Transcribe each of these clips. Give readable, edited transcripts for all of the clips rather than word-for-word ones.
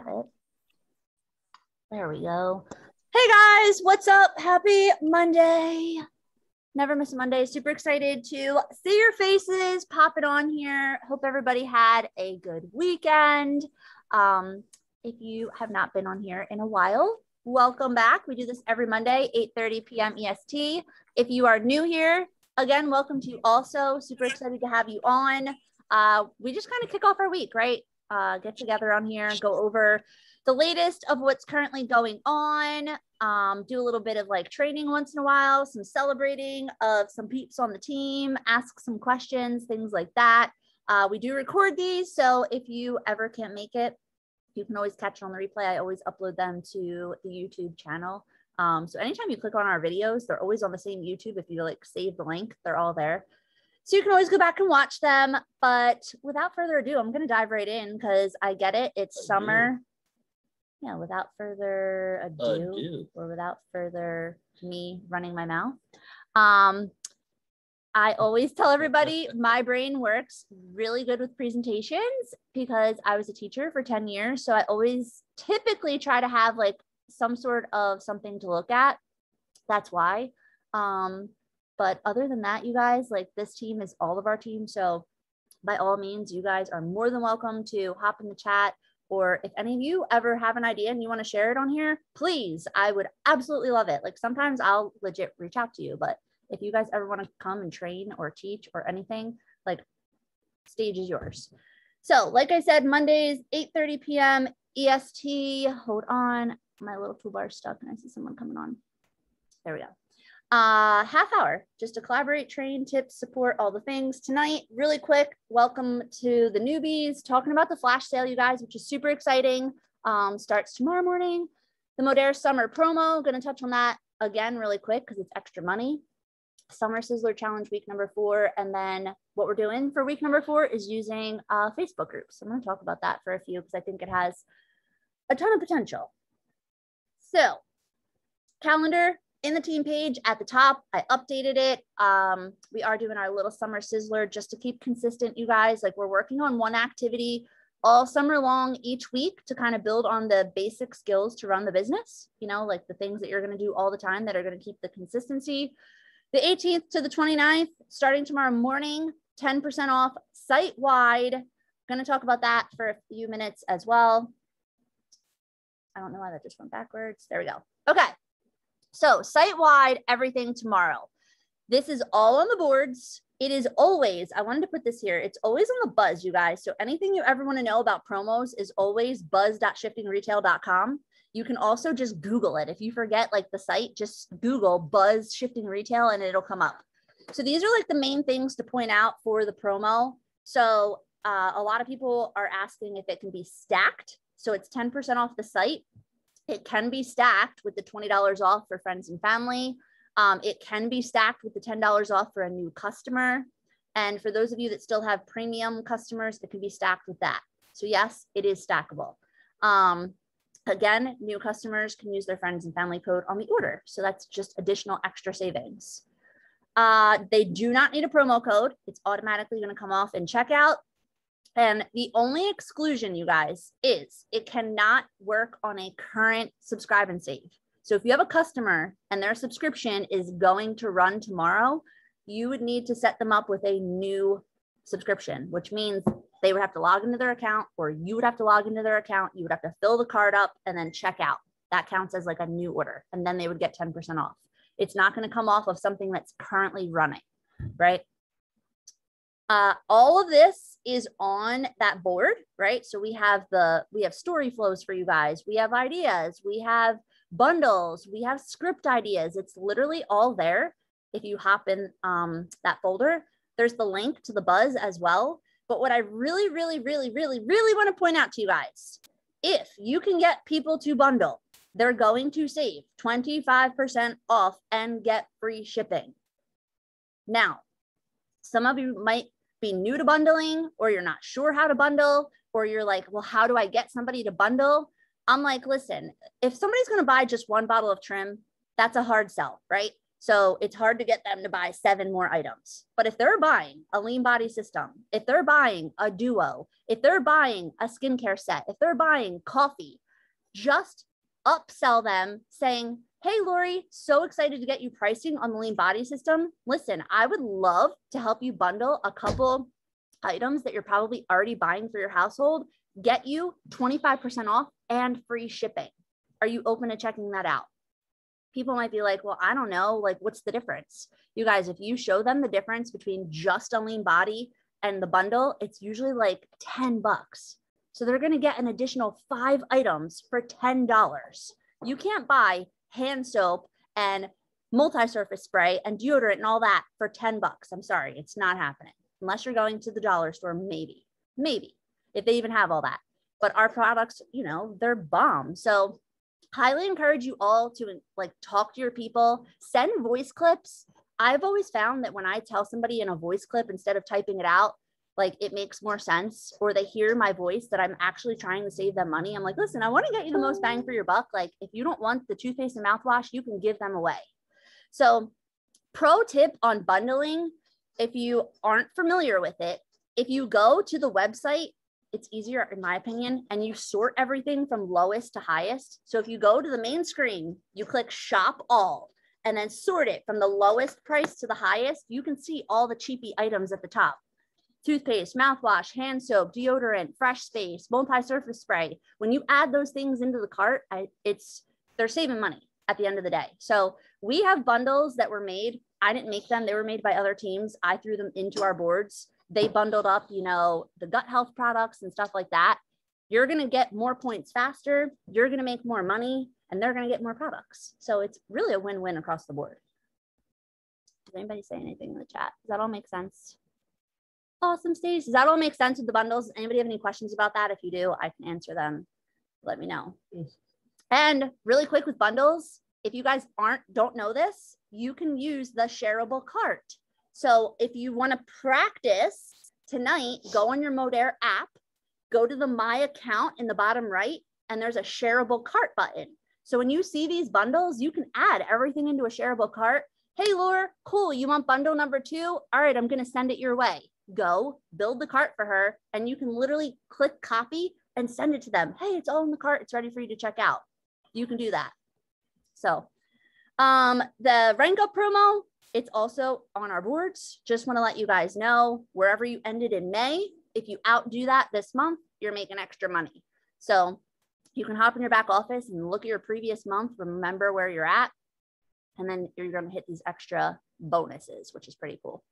have it. There we go. Hey guys, what's up? Happy Monday. Never miss a Monday. Super excited to see your faces. Pop it on here. Hope everybody had a good weekend. If you have not been on here in a while, welcome back. We do this every Monday, 8:30 p.m. EST. If you are new here, again, welcome to you also. Super excited to have you on. We just kind of kick off our week, right? Get together on here and go over the latest of what's currently going on. Do a little bit of like training once in a while, some celebrating of some peeps on the team, ask some questions, things like that. We do record these, so if you ever can't make it, you can always catch it on the replay. I always upload them to the YouTube channel. So anytime you click on our videos, they're always on the same YouTube. If you like save the link, they're all there. So you can always go back and watch them. But without further ado, I'm going to dive right in because I get it. It's summer. Yeah, without further ado, or without further me running my mouth. I always tell everybody my brain works really good with presentations because I was a teacher for 10 years. So I always typically try to have like some sort of something to look at. That's why. But other than that, you guys, like this team is all of our team. So by all means, you guys are more than welcome to hop in the chat. Or if any of you ever have an idea and you want to share it on here, please, I would absolutely love it. Like sometimes I'll legit reach out to you, but if you guys ever want to come and train or teach or anything, like stage is yours. So like I said, Mondays, 8:30 p.m. EST. Hold on. My little toolbar is stuck and I see someone coming on. There we go. Half hour just to collaborate, train, tips, support, all the things. Tonight, really quick, welcome to the newbies, talking about the flash sale, you guys, which is super exciting. Starts tomorrow morning. The Modere Summer promo, going to touch on that again really quick because it's extra money. Summer Sizzler Challenge week number 4. And then what we're doing for week number 4 is using Facebook groups. I'm going to talk about that for a few because I think it has a ton of potential. So calendar in the team page at the top, I updated it. We are doing our little summer sizzler just to keep consistent, you guys. Like we're working on one activity all summer long each week to kind of build on the basic skills to run the business, you know, like the things that you're going to do all the time that are going to keep the consistency. The 18th to the 29th, starting tomorrow morning, 10% off site-wide. Going to talk about that for a few minutes as well. I don't know why that just went backwards. There we go. Okay. So site-wide, everything tomorrow. This is all on the boards. It is always, I wanted to put this here. It's always on the buzz, you guys. So anything you ever want to know about promos is always buzz.shiftingretail.com. You can also just Google it. If you forget like the site, just Google Buzz Shifting Retail and it'll come up. So these are like the main things to point out for the promo. So a lot of people are asking if it can be stacked. So it's 10% off the site. It can be stacked with the $20 off for friends and family. It can be stacked with the $10 off for a new customer. And for those of you that still have premium customers, it can be stacked with that. So yes, it is stackable. Again, new customers can use their friends and family code on the order. So that's just additional extra savings. They do not need a promo code. It's automatically going to come off in checkout. And the only exclusion, you guys, is it cannot work on a current subscribe and save. So if you have a customer and their subscription is going to run tomorrow, you would need to set them up with a new subscription, which means they would have to log into their account or you would have to log into their account. You would have to fill the card up and then check out. That counts as like a new order. And then they would get 10% off. It's not going to come off of something that's currently running, right? All of this is on that board, right? So we have story flows for you guys. We have ideas, we have bundles, we have script ideas. It's literally all there. If you hop in that folder, there's the link to the buzz as well. But what I really want to point out to you guys, if you can get people to bundle, they're going to save 25% off and get free shipping. Now, some of you might be new to bundling, or you're not sure how to bundle, or you're like, well, how do I get somebody to bundle? I'm like, listen, if somebody's going to buy just one bottle of trim, that's a hard sell, right? So it's hard to get them to buy 7 more items. But if they're buying a lean body system, if they're buying a duo, if they're buying a skincare set, if they're buying coffee, just upsell them saying, hey, Lori, so excited to get you pricing on the lean body system. Listen, I would love to help you bundle a couple items that you're probably already buying for your household, get you 25% off and free shipping. Are you open to checking that out? People might be like, well, I don't know, like, what's the difference? You guys, if you show them the difference between just a lean body and the bundle, it's usually like $10. So they're going to get an additional 5 items for $10. You can't buy hand soap and multi-surface spray and deodorant and all that for $10. I'm sorry, it's not happening. Unless you're going to the dollar store, maybe, if they even have all that. But our products, you know, they're bomb. So highly encourage you all to like talk to your people, send voice clips. I've always found that when I tell somebody in a voice clip, instead of typing it out, like it makes more sense, or they hear my voice that I'm actually trying to save them money. I'm like, listen, I want to get you the most bang for your buck. Like if you don't want the toothpaste and mouthwash, you can give them away. So pro tip on bundling, if you aren't familiar with it, if you go to the website, it's easier in my opinion, and you sort everything from lowest to highest. So if you go to the main screen, you click shop all and then sort it from the lowest price to the highest, you can see all the cheapy items at the top. Toothpaste, mouthwash, hand soap, deodorant, fresh space, multi-surface spray. When you add those things into the cart, they're saving money at the end of the day. So we have bundles that were made. I didn't make them. They were made by other teams. I threw them into our boards. They bundled up, you know, the gut health products and stuff like that. You're going to get more points faster. You're going to make more money and they're going to get more products. So it's really a win-win across the board. Does anybody say anything in the chat? Does that all make sense? Awesome, Stace. Does that all make sense with the bundles? Anybody have any questions about that? If you do, I can answer them. Let me know. And really quick with bundles, if you guys don't know this, you can use the shareable cart. So if you want to practice tonight, go on your Modere app, go to the My Account in the bottom right, and there's a shareable cart button. So when you see these bundles, you can add everything into a shareable cart. Hey, Laura, cool. You want bundle number 2? All right, I'm going to send it your way. Go build the cart for her, and you can literally click copy and send it to them. Hey, it's all in the cart. It's ready for you to check out. You can do that. So the rank up promo, it's also on our boards. Just want to let you guys know, wherever you ended in May, if you outdo that this month, you're making extra money. So you can hop in your back office and look at your previous month, remember where you're at, and then you're going to hit these extra bonuses, which is pretty cool.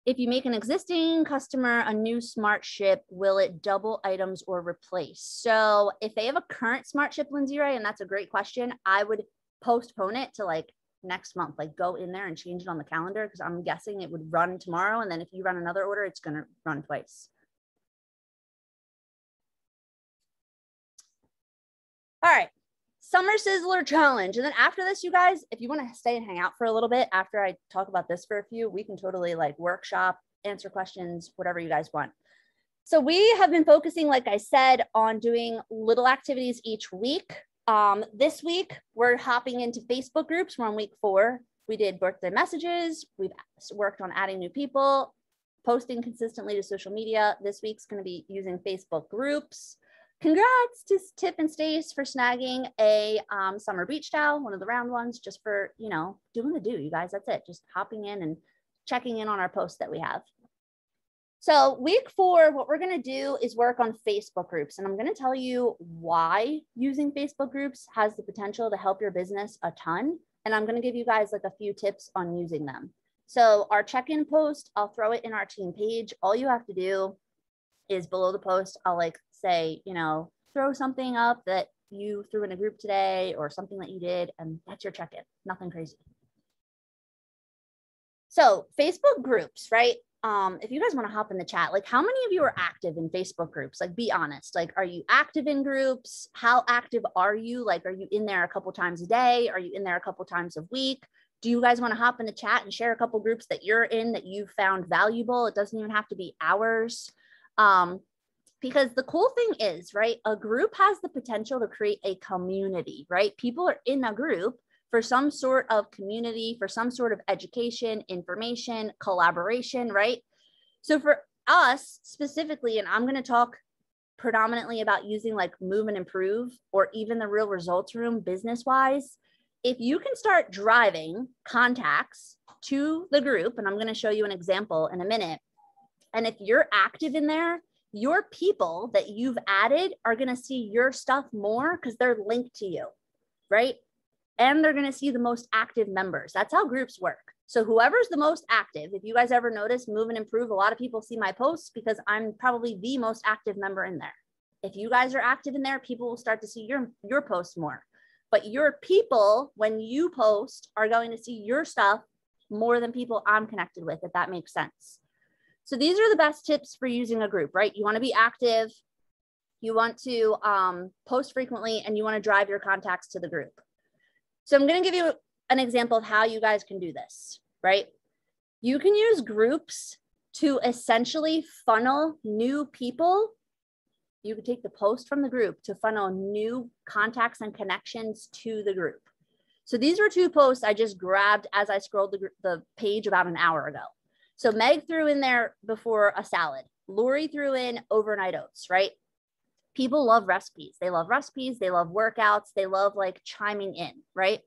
If you make an existing customer a new smart ship, will it double items or replace? So if they have a current smart ship, Lindsay Ray, and that's a great question, I would postpone it to like next month, like go in there and change it on the calendar, because I'm guessing it would run tomorrow. And then if you run another order, it's going to run twice. All right. Summer Sizzler challenge. And then after this, you guys, if you want to stay and hang out for a little bit after I talk about this for a few, we can totally like workshop, answer questions, whatever you guys want. So we have been focusing, like I said, on doing little activities each week. This week, we're hopping into Facebook groups. We're on week 4. We did birthday messages. We've worked on adding new people, posting consistently to social media. This week's going to be using Facebook groups. Congrats to Tip and Stace for snagging a summer beach towel, one of the round ones, just for, you know, doing the do, you guys. That's it. Just hopping in and checking in on our posts that we have. So week 4, what we're going to do is work on Facebook groups. And I'm going to tell you why using Facebook groups has the potential to help your business a ton. And I'm going to give you guys like a few tips on using them. So our check-in post, I'll throw it in our team page. All you have to do is below the post, I'll like say, you know, throw something up that you threw in a group today or something that you did, and that's your check-in. Nothing crazy. So Facebook groups, right? If you guys want to hop in the chat, like how many of you are active in Facebook groups? Like be honest, like are you active in groups? How active are you? Like are you in there a couple times a day? Are you in there a couple times a week? Do you guys want to hop in the chat and share a couple groups that you're in that you found valuable? It doesn't even have to be ours. Because the cool thing is, right, a group has the potential to create a community, right? People are in a group for some sort of community, for some sort of education, information, collaboration, right? So for us specifically, and I'm going to talk predominantly about using like Move and Improve or even the Real Results Room business wise, if you can start driving contacts to the group, and I'm going to show you an example in a minute, and if you're active in there, your people that you've added are going to see your stuff more because they're linked to you, right? And they're going to see the most active members. That's how groups work. So whoever's the most active, if you guys ever notice Move and Improve, a lot of people see my posts because I'm probably the most active member in there. If you guys are active in there, people will start to see your posts more. But your people, when you post, are going to see your stuff more than people I'm connected with, if that makes sense. So these are the best tips for using a group, right? You want to be active, you want to post frequently, and you want to drive your contacts to the group. So I'm going to give you an example of how you guys can do this, right? You can use groups to essentially funnel new people. You can take the post from the group to funnel new contacts and connections to the group. So these were two posts I just grabbed as I scrolled the page about an hour ago. So Meg threw in there before a salad. Lori threw in overnight oats, right? People love recipes. They love recipes. They love workouts. They love like chiming in, right?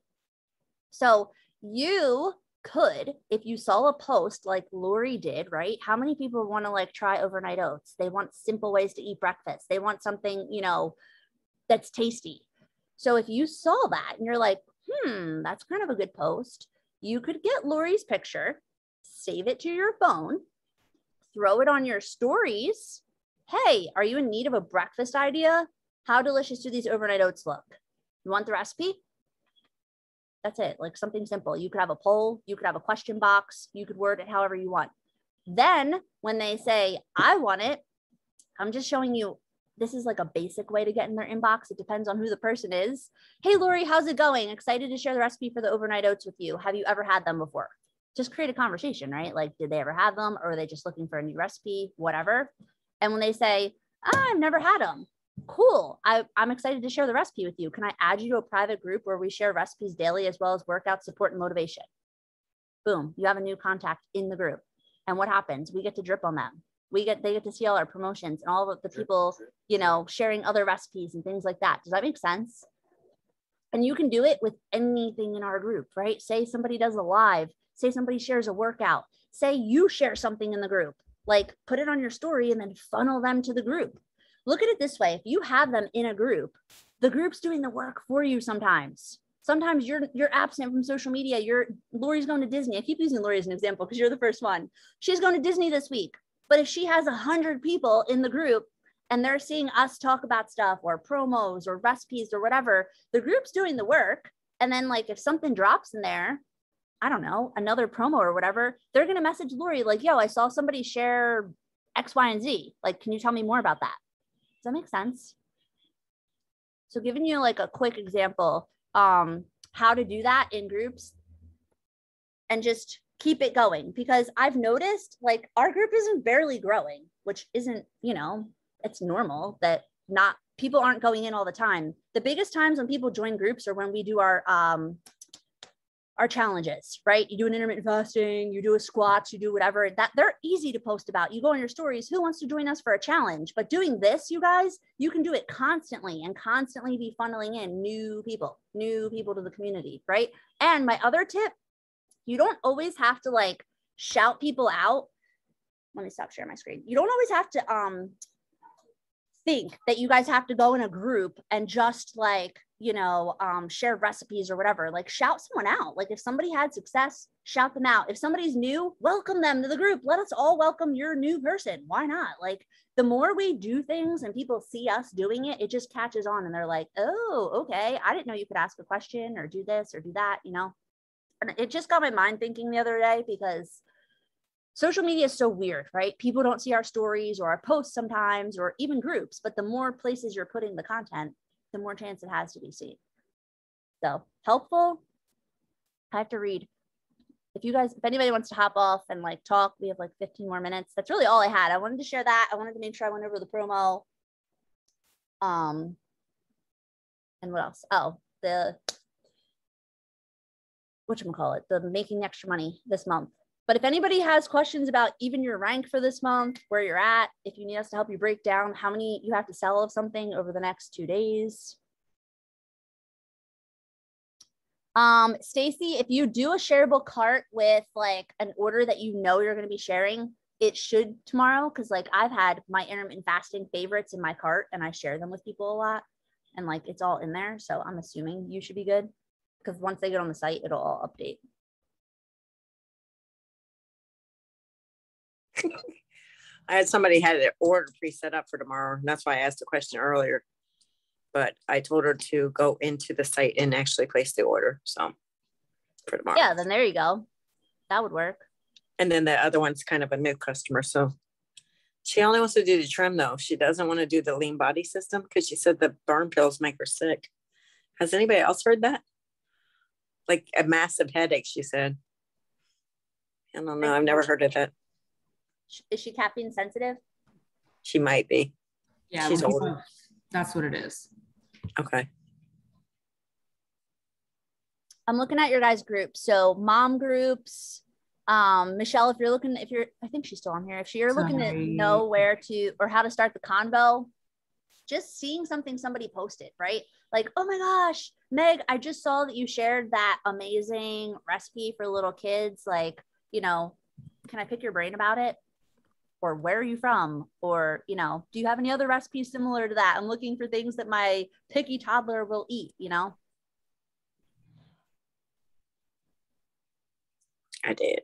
So you could, if you saw a post like Lori did, right? How many people want to like try overnight oats? They want simple ways to eat breakfast. They want something, you know, that's tasty. So if you saw that and you're like, that's kind of a good post, you could get Lori's picture, save it to your phone, throw it on your stories. Hey, are you in need of a breakfast idea? How delicious do these overnight oats look? You want the recipe? That's it, like something simple. You could have a poll, you could have a question box, you could word it however you want. Then when they say, I want it, I'm just showing you, this is like a basic way to get in their inbox. It depends on who the person is. Hey, Lori, how's it going? Excited to share the recipe for the overnight oats with you. Have you ever had them before? Just create a conversation, right? Like, did they ever have them? Or are they just looking for a new recipe, whatever? And when they say, I've never had them. Cool. I'm excited to share the recipe with you. Can I add you to a private group where we share recipes daily as well as workout support and motivation? Boom. You have a new contact in the group. And what happens? We get to drip on them. They get to see all our promotions and all of the people, you know, sharing other recipes and things like that. Does that make sense? And you can do it with anything in our group, right? Say somebody does a live, say somebody shares a workout, say you share something in the group, like put it on your story and then funnel them to the group. Look at it this way. If you have them in a group, the group's doing the work for you sometimes. Sometimes you're absent from social media. Lori's going to Disney. I keep using Lori as an example because you're the first one. She's going to Disney this week. But if she has 100 people in the group and they're seeing us talk about stuff or promos or recipes or whatever, the group's doing the work. And then like if something drops in there, I don't know, another promo or whatever, they're going to message Lori like, yo, I saw somebody share X, Y, and Z. Like, can you tell me more about that? Does that make sense? So giving you like a quick example, how to do that in groups and just keep it going, because I've noticed like our group isn't barely growing, which isn't, you know, it's normal that not people aren't going in all the time. The biggest times when people join groups are when we do our challenges, right? You do an intermittent fasting, you do a squats, you do whatever, that they're easy to post about. You go on your stories, who wants to join us for a challenge? But doing this, you guys, you can do it constantly and constantly be funneling in new people to the community, right? And my other tip, you don't always have to like shout people out. Let me stop sharing my screen. You don't always have to think that you guys have to go in a group and just like, you know, share recipes or whatever. Like shout someone out. Like if somebody had success, shout them out. If somebody's new, welcome them to the group. Let us all welcome your new person. Why not? Like the more we do things and people see us doing it, it just catches on and they're like, oh, okay. I didn't know you could ask a question or do this or do that, you know? And it just got my mind thinking the other day because social media is so weird, right? People don't see our stories or our posts sometimes, or even groups, but the more places you're putting the content, the more chance it has to be seen. So helpful. I have to read. If anybody wants to hop off and like talk, we have like 15 more minutes. That's really all I had. I wanted to share that. I wanted to make sure I went over the promo. And what else? Oh, whatchamacallit, the making extra money this month. But if anybody has questions about even your rank for this month, where you're at, if you need us to help you break down how many you have to sell of something over the next 2 days. Stacy, if you do a shareable cart with like an order that you know you're going to be sharing, it should tomorrow, because like I've had my intermittent fasting favorites in my cart and I share them with people a lot, and like it's all in there. So I'm assuming you should be good, because once they get on the site, it'll all update. I had somebody had an order pre-set up for tomorrow, and that's why I asked the question earlier. But I told her to go into the site and actually place the order. So for tomorrow. Yeah, then there you go. That would work. And then the other one's kind of a new customer. So she only wants to do the trim though. She doesn't want to do the lean body system because she said the burn pills make her sick. Has anybody else heard that? Like a massive headache, she said. I don't know. I've never heard of that. Is she caffeine sensitive? She might be. Yeah, she's older. That's what it is. Okay. I'm looking at your guys' groups. So mom groups, Michelle, I think she's still on here. If you're looking to know where to, or how to start the convo, just seeing somebody posted, right? Like, oh my gosh, Meg, I just saw that you shared that amazing recipe for little kids. Like, can I pick your brain about it? Or where are you from? Or, do you have any other recipes similar to that? I'm looking for things that my picky toddler will eat, I did.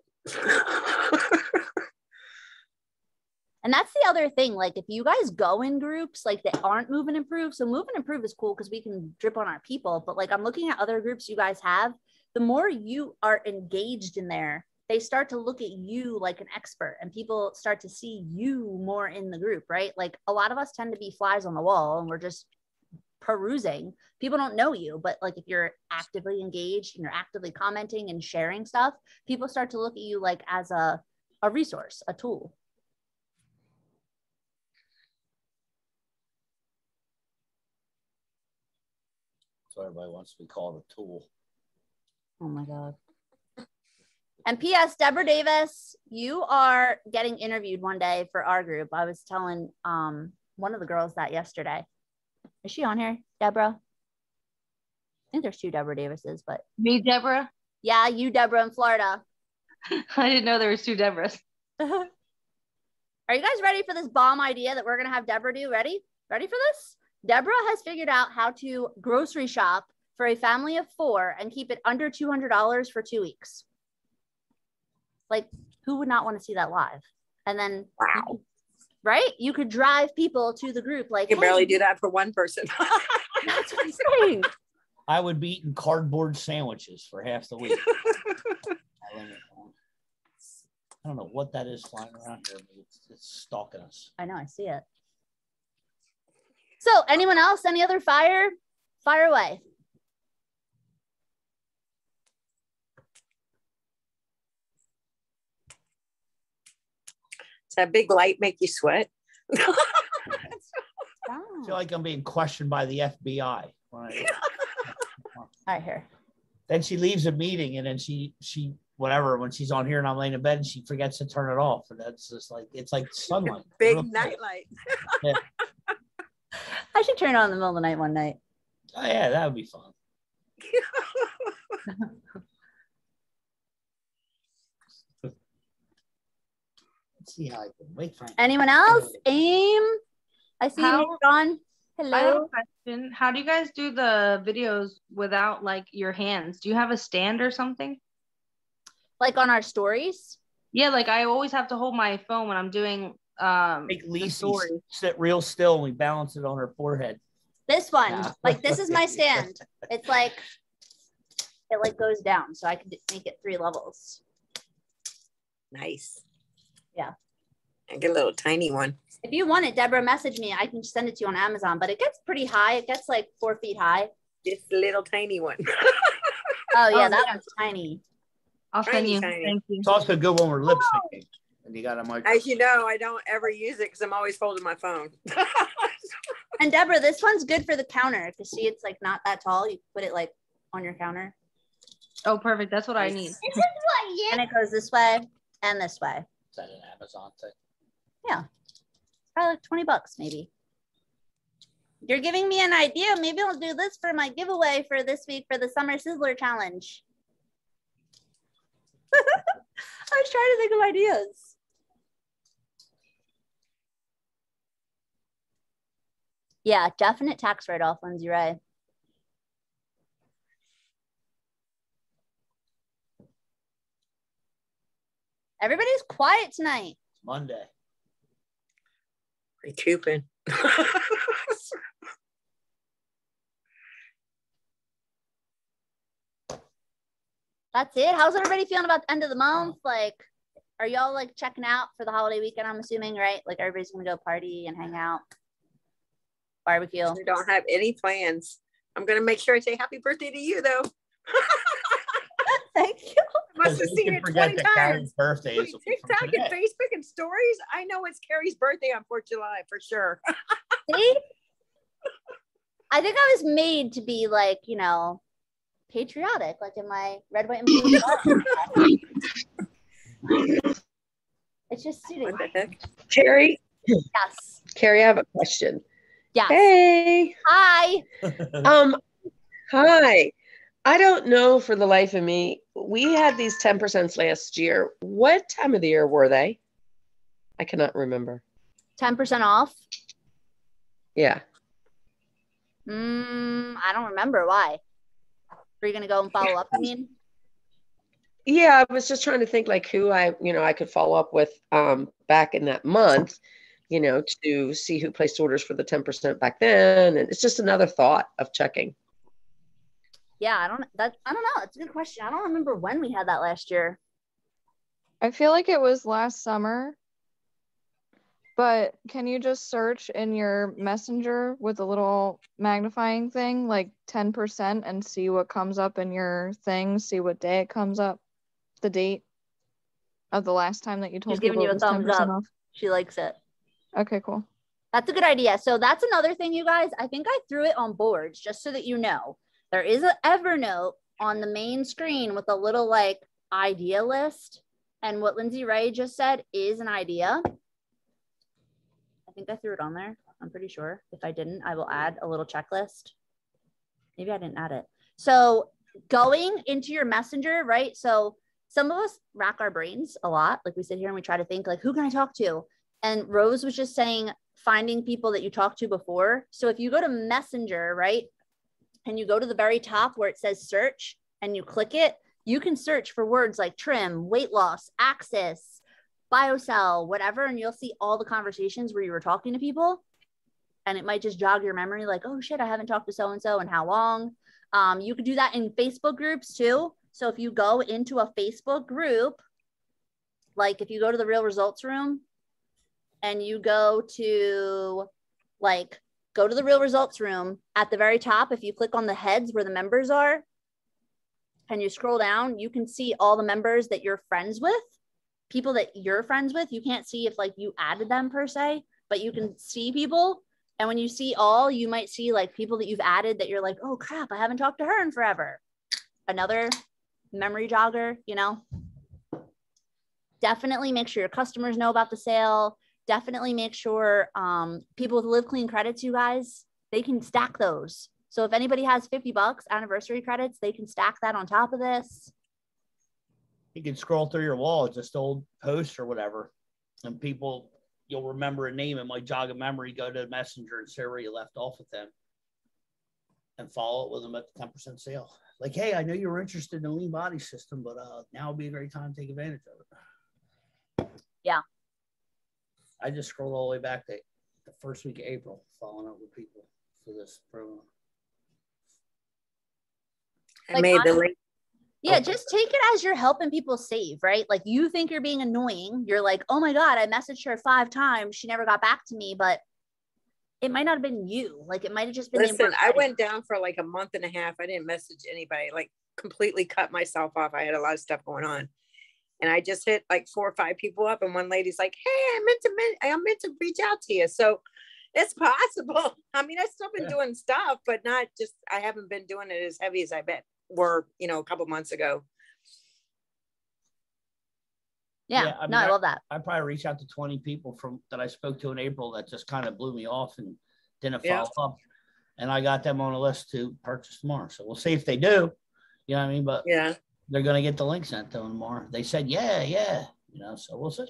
And that's the other thing. Like if you guys go in groups, like that aren't Move and Improve. So Move and Improve is cool because we can drip on our people. But like I'm looking at other groups you guys have, the more you are engaged in there, they start to look at you like an expert and people start to see you more in the group, right? Like a lot of us tend to be flies on the wall and we're just perusing. People don't know you, but like if you're actively engaged and you're actively commenting and sharing stuff, people start to look at you like as a resource, a tool. So everybody wants to be called a tool. Oh my God. And P.S. Deborah Davis, you are getting interviewed one day for our group. I was telling one of the girls that yesterday. Is she on here, Deborah? I think there's 2 Deborah Davises, but me, Deborah. Yeah, you, Deborah, in Florida. I didn't know there was 2 Deborahs. Are you guys ready for this bomb idea that we're gonna have Deborah do? Ready for this? Deborah has figured out how to grocery shop for a family of 4 and keep it under $200 for 2 weeks. Like, who would not want to see that live? And then, wow, right? You could drive people to the group. Like, you can barely do that for one person. That's what I'm saying. I would be eating cardboard sandwiches for half the week. I don't know what that is flying around here, but it's stalking us. I know, I see it. So, anyone else? Any other fire? Fire away. Does that big light make you sweat? I feel like I'm being questioned by the FBI. I hear. Then she leaves a meeting and then she whatever, when she's on here and I'm laying in bed and she forgets to turn it off. And that's just like, it's like sunlight. Big night light. Yeah. I should turn it on in the middle of the night one night. Oh yeah, that would be fun. Let's see how I can wait for anyone else. Aim. I see you, John. Hello. I have a question. How do you guys do the videos without like your hands? Do you have a stand or something? Like on our stories? Yeah, like I always have to hold my phone when I'm doing make Lisa sit real still and we balance it on her forehead. This one, like this is my stand. It's like it like goes down, so I can make it 3 levels. Nice. Yeah. I get a little tiny one. If you want it, Deborah, message me. I can send it to you on Amazon, but it gets pretty high. It gets like 4 feet high. Just a little tiny one. Oh yeah, that one's tiny. I'll send you. Thank you. It's also good when we're lip syncing. And you got a mic. As you know, I don't ever use it because I'm always holding my phone. And Deborah, this one's good for the counter because see, it's like not that tall. You put it like on your counter. Oh, perfect. That's what I need. This is what you. And it goes this way and this way. Is that an Amazon thing? Yeah. Probably like $20 maybe. You're giving me an idea. Maybe I'll do this for my giveaway for this week for the Summer Sizzler Challenge. I was trying to think of ideas. Yeah, definite tax write-off, Lindsay Ray. Everybody's quiet tonight. It's Monday. Recouping. That's it. How's everybody feeling about the end of the month? Like, are y'all like checking out for the holiday weekend? I'm assuming, right? Like everybody's gonna go party and hang out, barbecue. I don't have any plans. I'm gonna make sure I say happy birthday to you, though. Thank you. Must have seen it 20 times. Birthday is TikTok and Facebook and stories. I know it's Carrie's birthday on 4th of July for sure. See? I think I was made to be like, you know, patriotic, like in my red, white, and blue. It's just suited. What the heck? Carrie? Yes. Carrie, I have a question. Yes. Hey. Hi. Hi. I don't know for the life of me. We had these 10% last year. What time of the year were they? I cannot remember. 10% off. Yeah. I don't remember why. Are you gonna go and follow up? I mean, Yeah, I was just trying to think like who I could follow up with back in that month, to see who placed orders for the 10% back then. And it's just another thought of checking. yeah, I don't know. It's a good question. I don't remember when we had that last year. I feel like it was last summer, but can you just search in your messenger with a little magnifying thing, like 10%, and see what comes up in your thing, see what day it comes up, the date of the last time that you told She's giving people you it a was thumbs 10% up. off? She likes it. Okay, cool. That's a good idea. So that's another thing, you guys. I think I threw it on boards just so that you know. There is an Evernote on the main screen with a little like idea list. And what Lindsay Ray just said is an idea. I think I threw it on there. I'm pretty sure. If I didn't, I will add a little checklist. Maybe I didn't add it. So going into your messenger, right? So some of us rack our brains a lot. Like we sit here and we try to think like, who can I talk to? And Rose was just saying, finding people that you talked to before. So if you go to Messenger, right? And you go to the very top where it says search and you click it, you can search for words like trim, weight loss, axis, biocell, whatever. And you'll see all the conversations where you were talking to people. And it might just jog your memory like, oh shit, I haven't talked to so-and-so in how long. You could do that in Facebook groups too. So if you go into a Facebook group, like if you go to the Real Results Room and you go to the Real Results Room at the very top, if you click on the heads where the members are and you scroll down, you can see all the members that you're friends with, people that you're friends with. You can't see if like you added them per se, but you can see people. And when you see all, you might see like people that you've added that you're like, oh crap, I haven't talked to her in forever. Another memory jogger, Definitely make sure your customers know about the sale. Definitely make sure people with Live Clean credits, you guys, they can stack those. So if anybody has $50 anniversary credits, they can stack that on top of this. You can scroll through your wall, just old posts or whatever, and people, you'll remember a name. It might jog a memory. Go to Messenger and see where you left off with them and follow it with them at the 10% sale. Like, hey, I know you were interested in a lean body system, but now would be a great time to take advantage of it. Yeah. I just scrolled all the way back to the first week of April, following up with people for this program. I made the link. Yeah, just take it as you're helping people save, right? Like you think you're being annoying. You're like, oh my God, I messaged her 5 times. She never got back to me, but it might not have been you. Like it might have just been. Listen, I went down for like a month and a half. I didn't message anybody, like completely cut myself off. I had a lot of stuff going on. And I just hit like 4 or 5 people up. And one lady's like, hey, I meant to reach out to you. So it's possible. I mean, I've still been doing stuff, but not just, I haven't been doing it as heavy as I bet were, a couple months ago. Yeah, I mean, I love that. I probably reached out to 20 people that I spoke to in April that just kind of blew me off and didn't follow up. And I got them on a list to purchase tomorrow. So we'll see if they do. You know what I mean? But yeah, they're going to get the link sent to them tomorrow. They said, yeah. So we'll see.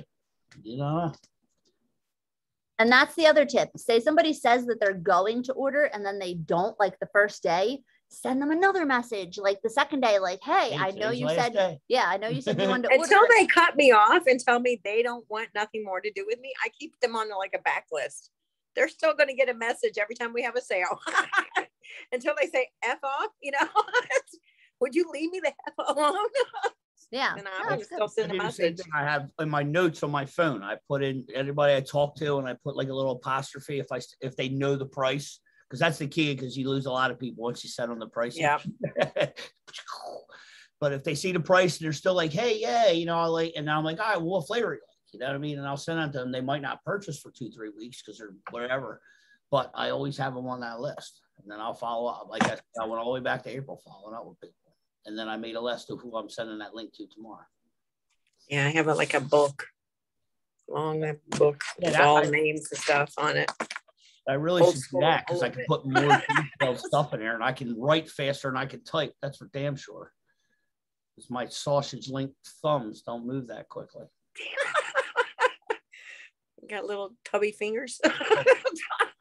And that's the other tip. Say somebody says that they're going to order and then they don't, like the first day, send them another message like the second day, like, hey, I know you said, I know you said you wanted to order. Until they cut me off and tell me they don't want nothing more to do with me, I keep them on like a backlist. They're still going to get a message every time we have a sale until they say F off, would you leave me the F alone? Yeah. And I will still send a message. I have in my notes on my phone, I put in anybody I talk to, and I put like a little apostrophe if they know the price, because that's the key, because you lose a lot of people once you set on the price. Yeah. But if they see the price and they're still like, hey, yeah, and now I'm like, all right, well, what flavor you like? You know what I mean? And I'll send it to them. They might not purchase for 2-3 weeks because they're whatever, but I always have them on that list. And then I'll follow up. Like I went all the way back to April following up with people. And then I made a list of who I'm sending that link to tomorrow. Yeah, I have a book, long book with all names and stuff on it. I really should do that because I can put more detailed stuff in there, and I can write faster and I can type. That's for damn sure. Because my sausage-linked thumbs don't move that quickly. Got little tubby fingers. I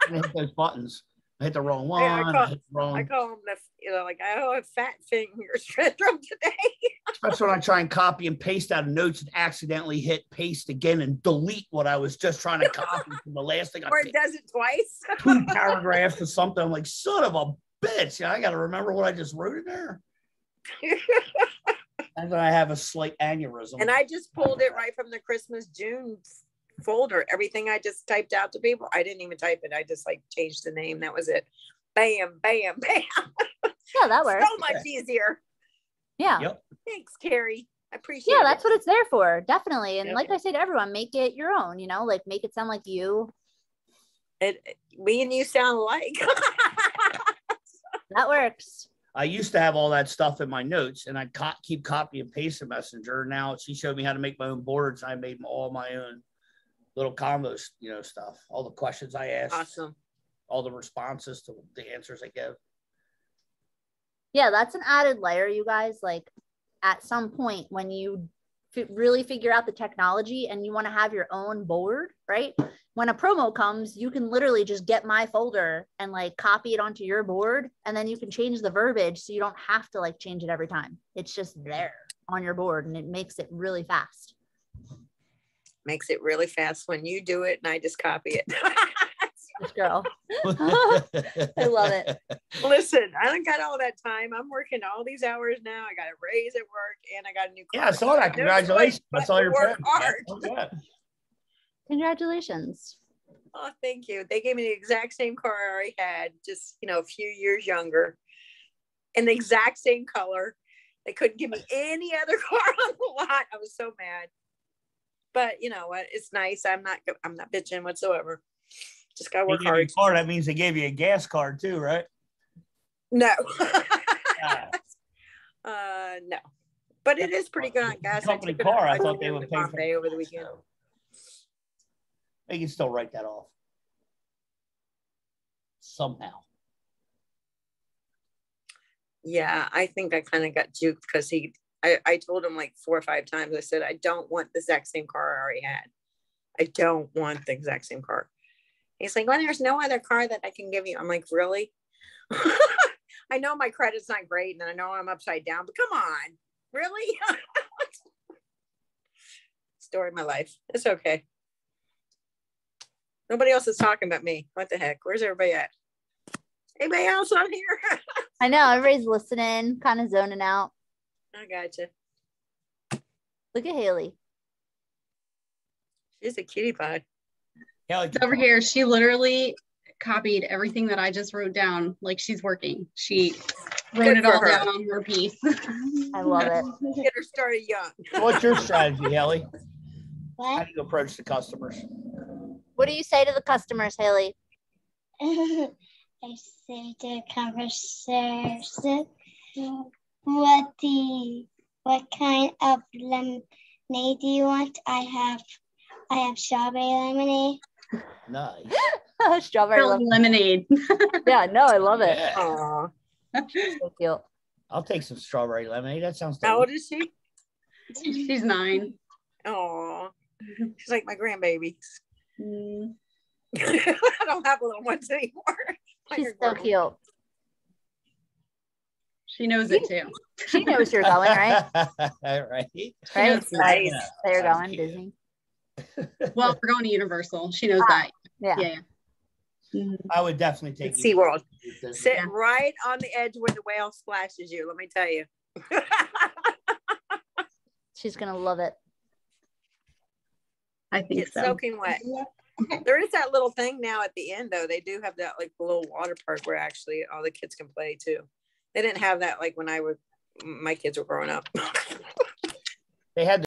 hit those buttons. I hit the wrong one. I call them I have fat fingers syndrome today. Especially when I try and copy and paste out of notes and accidentally hit paste again and delete what I was just trying to copy from the last thing. Or it does it twice. 2 paragraphs or something. I'm like, son of a bitch. I got to remember what I just wrote in there. And then I have a slight aneurysm. And I just pulled it right from the Christmas June folder. Everything I just typed out to people, I didn't even type it. I just changed the name. That was it. Bam, bam, bam. Yeah, that works. So much easier. Yeah. Yep. Thanks, Carrie. I appreciate it. Yeah, that's what it's there for. Definitely. And like I say to everyone, make it your own, make it sound like you. Me and you sound alike. That works. I used to have all that stuff in my notes, and I keep copy and paste the Messenger. Now she showed me how to make my own boards. I made all my own little combos, stuff, all the questions I asked. Awesome. All the responses to the answers I give. Yeah, that's an added layer, you guys. Like at some point when you really figure out the technology and you want to have your own board, right? When a promo comes, you can literally just get my folder and copy it onto your board, and then you can change the verbiage so you don't have to change it every time. It's just there on your board, and it makes it really fast. Makes it really fast when you do it and I just copy it. This girl. I love it. Listen, I don't got all that time. I'm working all these hours now. I got a raise at work and I got a new car. Yeah, I saw that. Congratulations. That's all your work hard. Congratulations. Oh, thank you. They gave me the exact same car I already had, just a few years younger, and the exact same color. They couldn't give me any other car on the lot. I was so mad. But you know what? It's nice. I'm not bitching whatsoever. Just gotta work hard. Car, that means they gave you a gas card too, right? No. No. But it is pretty good on gas. Company car. I thought they would pay for over the weekend. They can still write that off somehow. Yeah, I think I kind of got juked because I told him 4 or 5 times. I said, I don't want the exact same car I already had. I don't want the exact same car. He's like, well, there's no other car that I can give you. I'm like, really? I know my credit's not great and I know I'm upside down, but come on, really? Story of my life. It's okay. Nobody else is talking about me. What the heck? Where's everybody at? Anybody else on here? I know everybody's listening, kind of zoning out. I gotcha. Look at Haley. She's a cutie pie. Over here, she literally copied everything that I just wrote down like she's working. She wrote it all down on her piece. I love it. Get her started young. What's your strategy, Haley? What? How do you approach the customers? What do you say to the customers, Haley? I say to conversation. what kind of lemonade do you want? I have strawberry lemonade. Nice. Strawberry lemonade. Yeah, no, I love it. Yeah. Aw. So cute. I'll take some strawberry lemonade. That sounds How old delicious. is she? She's 9. Oh, she's like my grandbaby. Mm. I don't have little ones anymore. She's so cute. She knows it too. She knows you're going, right? Right. Right? Nice. That you're going Disney. Well, we're going to Universal. She knows that. Yeah. Yeah. Mhm. I would definitely take SeaWorld. you. Sit Yeah. right on the edge where the whale splashes you. Let me tell you. She's gonna love it. I think It's so. soaking wet. There is that little thing now at the end, though. They do have that like little water park where actually all the kids can play too. They didn't have that like when my kids were growing up. They had